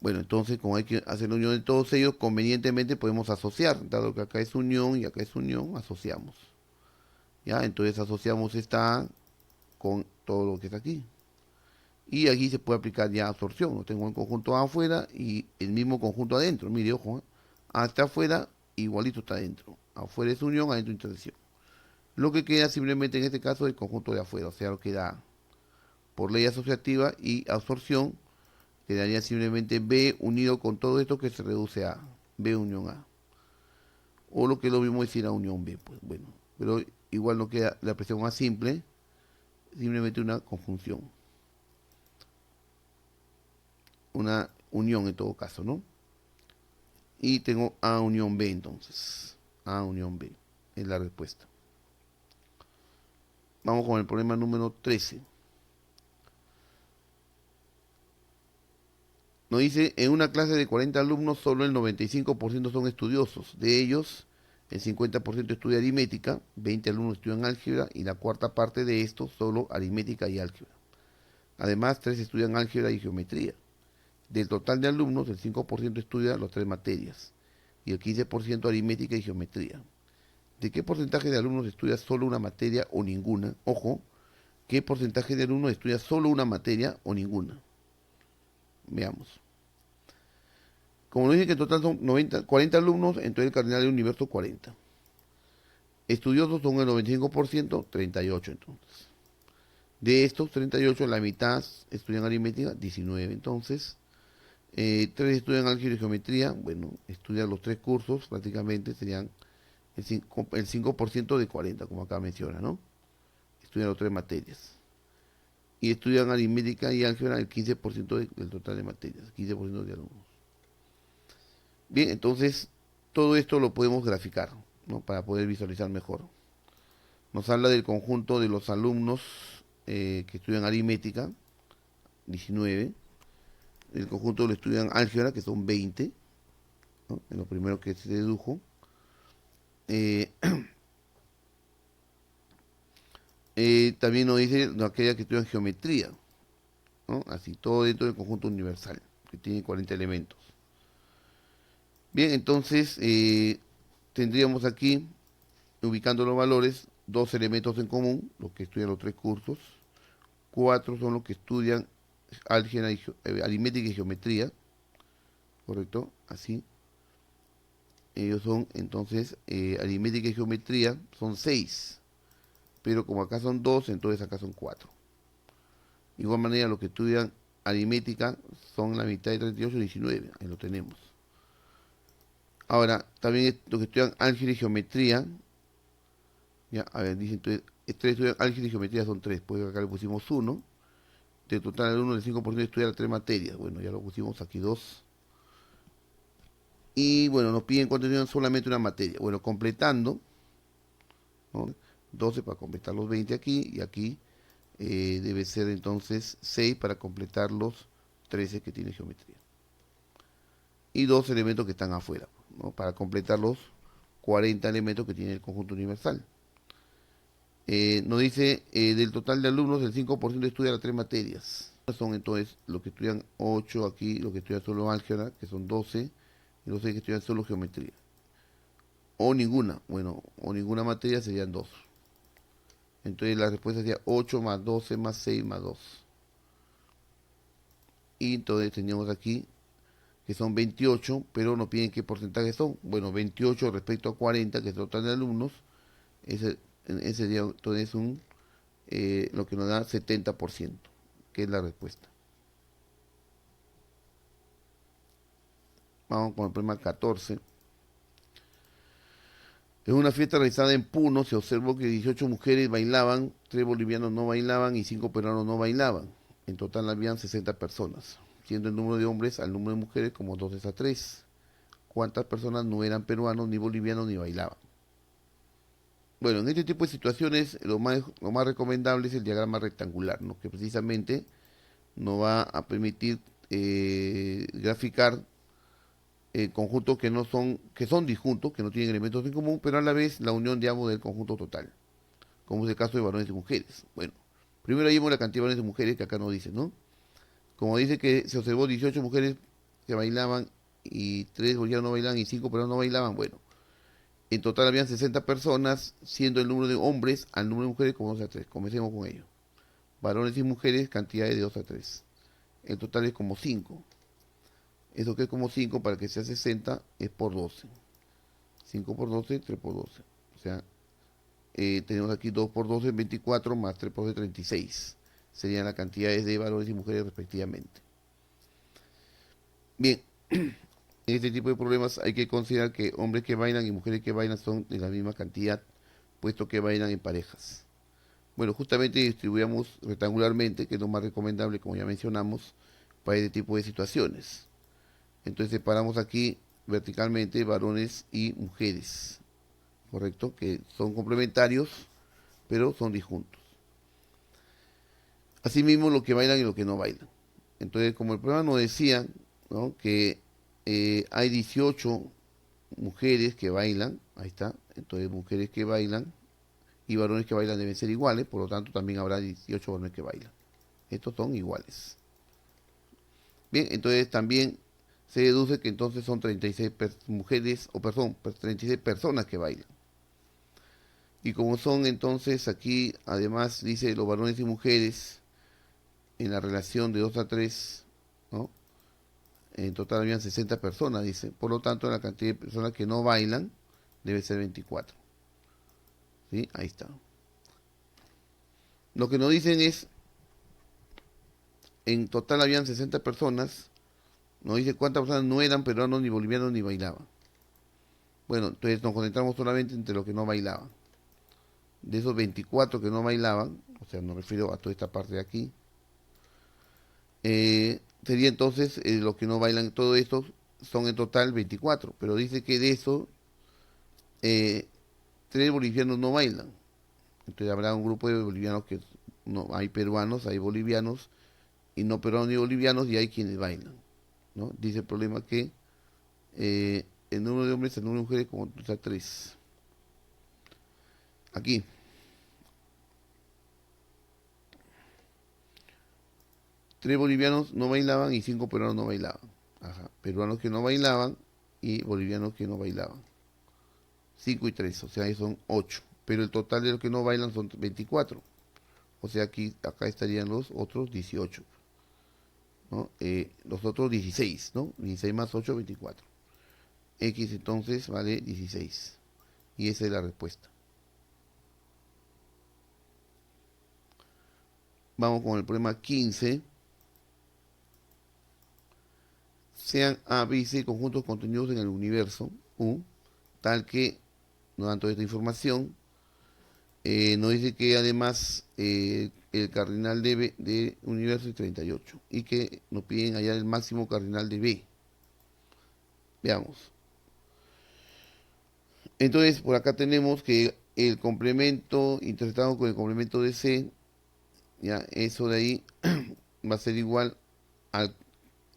Bueno, entonces, como hay que hacer la unión de todos ellos, convenientemente podemos asociar. Dado que acá es unión y acá es unión, asociamos. ¿Ya? Entonces asociamos esta A con todo lo que está aquí. Y aquí se puede aplicar ya absorción. ¿No? Tengo el conjunto A afuera y el mismo conjunto adentro. Mire, ojo, ¿eh? A está afuera, igualito está adentro. Afuera es unión, adentro intersección. Lo que queda simplemente en este caso es el conjunto de afuera. O sea, lo que da por ley asociativa y absorción, quedaría simplemente B unido con todo esto que se reduce a B unión A. O lo que es lo mismo decir A unión B. Pues bueno, pero igual no queda la expresión más simple, simplemente una conjunción. Una unión en todo caso, ¿no? Y tengo A unión B entonces. A unión B es la respuesta. Vamos con el problema número 13. Nos dice, en una clase de 40 alumnos, solo el 95% son estudiosos. De ellos, el 50% estudia aritmética, 20 alumnos estudian álgebra y la cuarta parte de estos solo aritmética y álgebra. Además, 3 estudian álgebra y geometría. Del total de alumnos, el 5% estudia las tres materias y el 15% aritmética y geometría. ¿De qué porcentaje de alumnos estudia solo una materia o ninguna? Ojo, ¿qué porcentaje de alumnos estudia solo una materia o ninguna? Veamos. Como nos dice que en total son 40 alumnos, entonces el cardinal del universo 40. Estudiosos son el 95%, 38 entonces. De estos 38, la mitad estudian aritmética, 19 entonces. 3 estudian álgebra y geometría, bueno, estudian los tres cursos prácticamente, serían el 5% de 40, como acá menciona, ¿no? Estudian las tres materias. Y estudian aritmética y álgebra el 15% del total de materias, 15% de alumnos. Bien, entonces todo esto lo podemos graficar, ¿no? Para poder visualizar mejor. Nos habla del conjunto de los alumnos que estudian aritmética, 19. El conjunto lo estudian álgebra, que son 20, ¿no? En lo primero que se dedujo. Eh, también nos dice aquella que estudian geometría, ¿no? Así, todo dentro del conjunto universal, que tiene 40 elementos. Bien, entonces tendríamos aquí, ubicando los valores, dos elementos en común, los que estudian los tres cursos. Cuatro son los que estudian álgebra, aritmética y geometría, ¿correcto? Así. Ellos son, entonces, aritmética y geometría son 6, pero como acá son 2, entonces acá son 4. De igual manera, los que estudian aritmética son la mitad de 38, 19, ahí lo tenemos. Ahora, también los que estudian álgebra y geometría, ya, a ver, dicen, entonces, tres estudian álgebra y geometría son 3, pues acá le pusimos 1. De total alumnos, el 5% estudia 3 materias. Bueno, ya lo pusimos aquí 2. Y bueno, nos piden cuánto estudian solamente una materia. Bueno, completando, ¿no? 12 para completar los 20 aquí, y aquí debe ser entonces 6 para completar los 13 que tiene geometría. Y dos elementos que están afuera, ¿no? Para completar los 40 elementos que tiene el conjunto universal. Nos dice, del total de alumnos, el 5% estudia las 3 materias. Son entonces los que estudian 8 aquí, los que estudian solo álgebra, que son 12, y los que estudian solo geometría. O ninguna, bueno, o ninguna materia serían 2. Entonces la respuesta sería 8 más 12 más 6 más 2. Y entonces teníamos aquí que son 28, pero nos piden qué porcentaje son. Bueno, 28 respecto a 40, que es el total de alumnos, ese sería entonces lo que nos da 70%, que es la respuesta. Vamos con el problema 14. En una fiesta realizada en Puno se observó que 18 mujeres bailaban, 3 bolivianos no bailaban y 5 peruanos no bailaban. En total habían 60 personas, siendo el número de hombres al número de mujeres como 2 a 3. ¿Cuántas personas no eran peruanos, ni bolivianos, ni bailaban? Bueno, en este tipo de situaciones lo más recomendable es el diagrama rectangular, ¿no? Que precisamente nos va a permitir graficar conjuntos que son disjuntos, que no tienen elementos en común, pero a la vez la unión de ambos del conjunto total, como es el caso de varones y mujeres. Bueno, primero vemos la cantidad de varones y mujeres que acá nos dice, ¿no? Como dice que se observó 18 mujeres que bailaban y 3 bolivianos no bailaban y 5 peruanos no bailaban, bueno, en total habían 60 personas, siendo el número de hombres al número de mujeres como 2 a 3. Comencemos con ello. Varones y mujeres, cantidades de 2 a 3. El total es como 5. Eso que es como 5 para que sea 60 es por 12. 5 por 12, 3 por 12. O sea, tenemos aquí 2 por 12, 24, más 3 por 12, 36. Serían las cantidades de varones y mujeres respectivamente. Bien, en este tipo de problemas hay que considerar que hombres que bailan y mujeres que bailan son de la misma cantidad, puesto que bailan en parejas. Bueno, justamente distribuíamos rectangularmente, que es lo más recomendable, como ya mencionamos, para este tipo de situaciones. Entonces separamos aquí verticalmente varones y mujeres, ¿correcto? Que son complementarios, pero son disjuntos. Asimismo, lo que bailan y lo que no bailan. Entonces, como el programa nos decía, ¿no? Que hay 18 mujeres que bailan, ahí está, entonces mujeres que bailan y varones que bailan deben ser iguales, por lo tanto también habrá 18 varones que bailan. Estos son iguales. Bien, entonces también se deduce que entonces son 36 mujeres, o perdón, 36 personas que bailan. Y como son entonces aquí, además dice los varones y mujeres en la relación de 2 a 3, ¿no? En total habían 60 personas, dice. Por lo tanto, la cantidad de personas que no bailan debe ser 24. ¿Sí? Ahí está. Lo que nos dicen es, en total habían 60 personas, nos dice cuántas personas no eran peruanos, ni bolivianos, ni bailaban. Bueno, entonces nos concentramos solamente entre los que no bailaban. De esos 24 que no bailaban, o sea, me refiero a toda esta parte de aquí, sería entonces los que no bailan, todo esto son en total 24, pero dice que de eso, 3 bolivianos no bailan. Entonces habrá un grupo de bolivianos que no hay peruanos, hay bolivianos, y no peruanos ni bolivianos, y hay quienes bailan, ¿no? Dice el problema que el número de hombres, el número de mujeres, como está 3. Aquí, 3 bolivianos no bailaban y 5 peruanos no bailaban. Ajá. Peruanos que no bailaban, y bolivianos que no bailaban. 5 y 3, o sea, ahí son 8. Pero el total de los que no bailan son 24. O sea, acá estarían los otros 18, ¿no? Los otros 16, ¿no? 16 más 8, 24. X entonces vale 16. Y esa es la respuesta. Vamos con el problema 15. Sean A, B y C conjuntos contenidos en el universo U, tal que nos dan toda esta información. Nos dice que además el cardinal de universo es 38 y que nos piden hallar el máximo cardinal de B. Veamos. Entonces, por acá tenemos que el complemento interpretado con el complemento de C, ya eso de ahí va a ser igual al,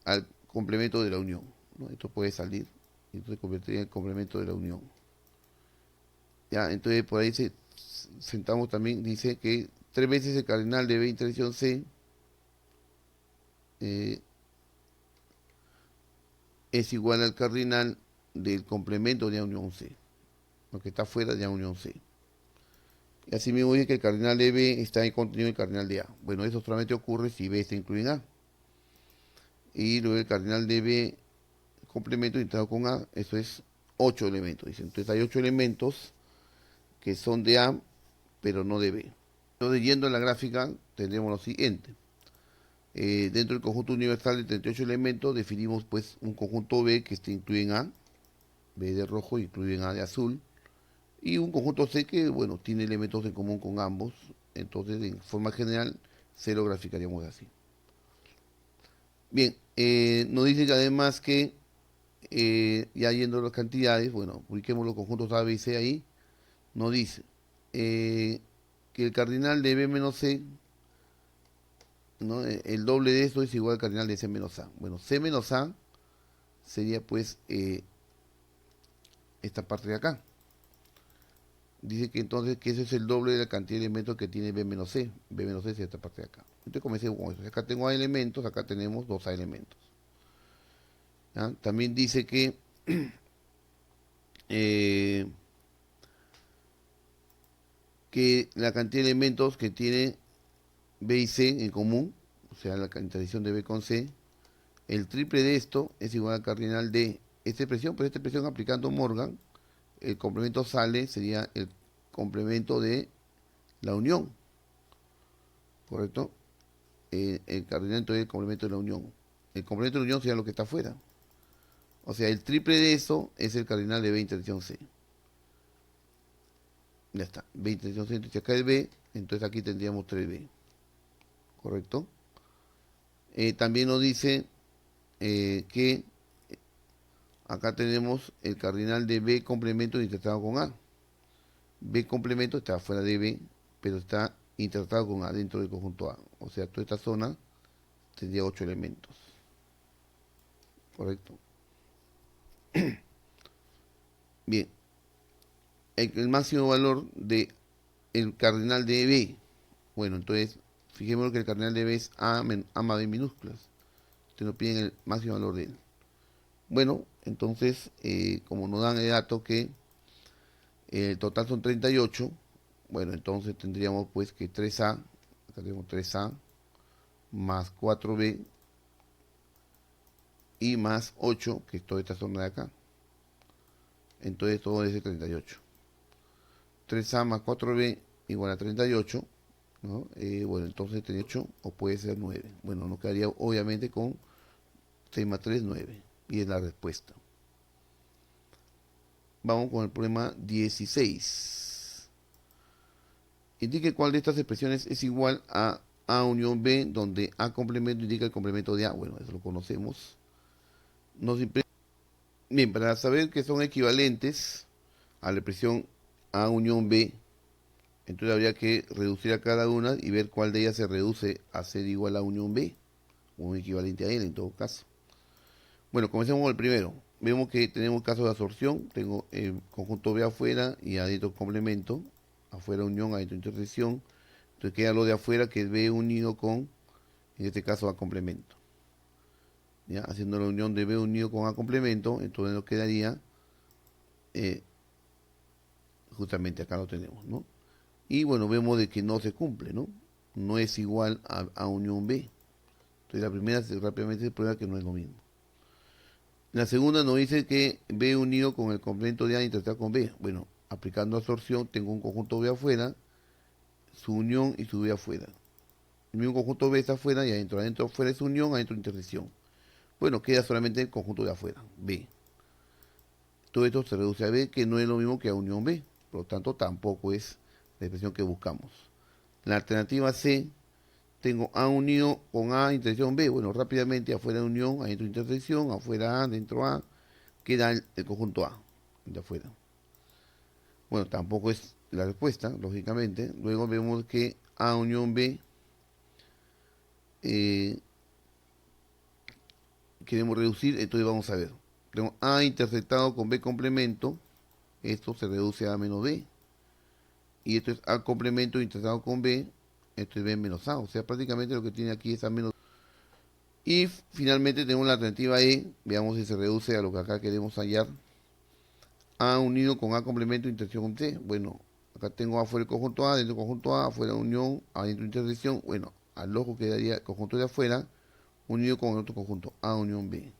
al complemento de la unión, ¿no? Esto puede salir, entonces convertiría en el complemento de la unión. Ya, entonces por ahí sentamos también, dice que 3 veces el cardinal de B intersección C eh, es igual al cardinal del complemento de A unión C, lo que está fuera de A unión C. Y así mismo dice que el cardinal de B está en contenido del cardinal de A. Bueno, eso solamente ocurre si B está incluido en A. Y luego el cardinal de B complemento integrado con A, eso es 8 elementos. Dice. Entonces hay 8 elementos que son de A, pero no de B. Entonces, yendo a la gráfica, tendremos lo siguiente. Dentro del conjunto universal de 38 elementos, definimos pues un conjunto B que incluye en A, B de rojo incluye en A de azul, y un conjunto C que, bueno, tiene elementos en común con ambos. Entonces, en forma general, C lo graficaríamos así. Bien, nos dice que además que, ya yendo a las cantidades, bueno, ubiquemos los conjuntos A, B y C ahí, nos dice que el cardinal de B menos C, ¿no? El doble de esto es igual al cardinal de C menos A. Bueno, C menos A sería pues esta parte de acá. Dice que entonces que ese es el doble de la cantidad de elementos que tiene B menos C. B menos C es esta parte de acá. Entonces comencé con eso. Acá tengo A elementos, acá tenemos 2A elementos. ¿Ya? También dice eh, que la cantidad de elementos que tiene B y C en común, o sea, la intersección de B con C, el triple de esto es igual al cardinal de esta expresión, pero esta expresión aplicando Morgan, el complemento sale, sería el complemento de la unión, ¿correcto? El cardinal entonces es el complemento de la unión. El complemento de la unión sería lo que está afuera. O sea, el triple de eso es el cardinal de B intersección C. Ya está, B intersección C, entonces acá es B, entonces aquí tendríamos 3B, ¿correcto? También nos dice que acá tenemos el cardinal de B complemento interpretado con A. B complemento está fuera de B, pero está interpretado con A dentro del conjunto A. O sea, toda esta zona tendría 8 elementos. ¿Correcto? Bien. El máximo valor de el cardinal de B. Bueno, entonces, fijémonos que el cardinal de B es A más B minúsculas. Ustedes nos piden el máximo valor de él. Bueno, entonces, como nos dan el dato que el total son 38, bueno, entonces tendríamos pues que 3A, acá tenemos 3A, más 4B y más 8, que es toda esta zona de acá. Entonces todo es de 38. 3A más 4B igual a 38, ¿no? Bueno, entonces 38 o puede ser 9. Bueno, nos quedaría obviamente con 6 más 3, 9. Y es la respuesta. Vamos con el problema 16. Indique cuál de estas expresiones es igual a A unión B, donde A complemento indica el complemento de A. Bueno, eso lo conocemos. Bien, para saber que son equivalentes a la expresión A unión B, entonces habría que reducir a cada una y ver cuál de ellas se reduce a ser igual a unión B, o un equivalente a él en todo caso. Bueno, comencemos con el primero. Vemos que tenemos caso de absorción, tengo el conjunto B afuera y adentro complemento, afuera unión, adentro intersección. Entonces queda lo de afuera que es B unido con, en este caso, A complemento. ¿ya? Haciendo la unión de B unido con A complemento, entonces nos quedaría, eh, justamente acá lo tenemos, ¿no? Y bueno, vemos de que no se cumple, ¿no? No es igual a unión B. Entonces la primera rápidamente se prueba que no es lo mismo. La segunda nos dice que B unido con el complemento de A intersecta con B. Bueno, aplicando absorción tengo un conjunto B afuera, su unión y su B afuera. El mismo conjunto B está afuera y adentro. Adentro afuera es unión, adentro intersección. Bueno, queda solamente el conjunto de afuera, B. Todo esto se reduce a B, que no es lo mismo que a unión B. Por lo tanto, tampoco es la expresión que buscamos. La alternativa C, tengo A unido con A intersección B. Bueno, rápidamente afuera unión, adentro intersección, afuera A, dentro A, queda el conjunto A, de afuera. Bueno, tampoco es la respuesta, lógicamente. Luego vemos que A unión B, eh, queremos reducir, entonces vamos a ver. Tenemos A intersectado con B complemento, esto se reduce a A menos B. Y esto es A complemento intersectado con B, esto es B menos A. O sea, prácticamente lo que tiene aquí es A menos. Y finalmente tenemos la alternativa E, veamos si se reduce a lo que acá queremos hallar. A unido con A complemento intersección con C. Bueno, acá tengo afuera el conjunto A, dentro del conjunto A, afuera unión, adentro intersección. Bueno, al ojo quedaría el conjunto de afuera unido con el otro conjunto, A unión B.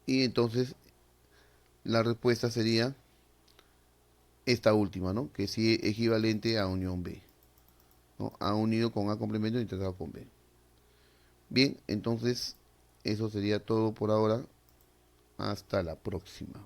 Y entonces la respuesta sería esta última, ¿no? Que sí es equivalente a unión B, ¿no? A unido con A complemento intersectado con B. Bien, entonces eso sería todo por ahora. Hasta la próxima.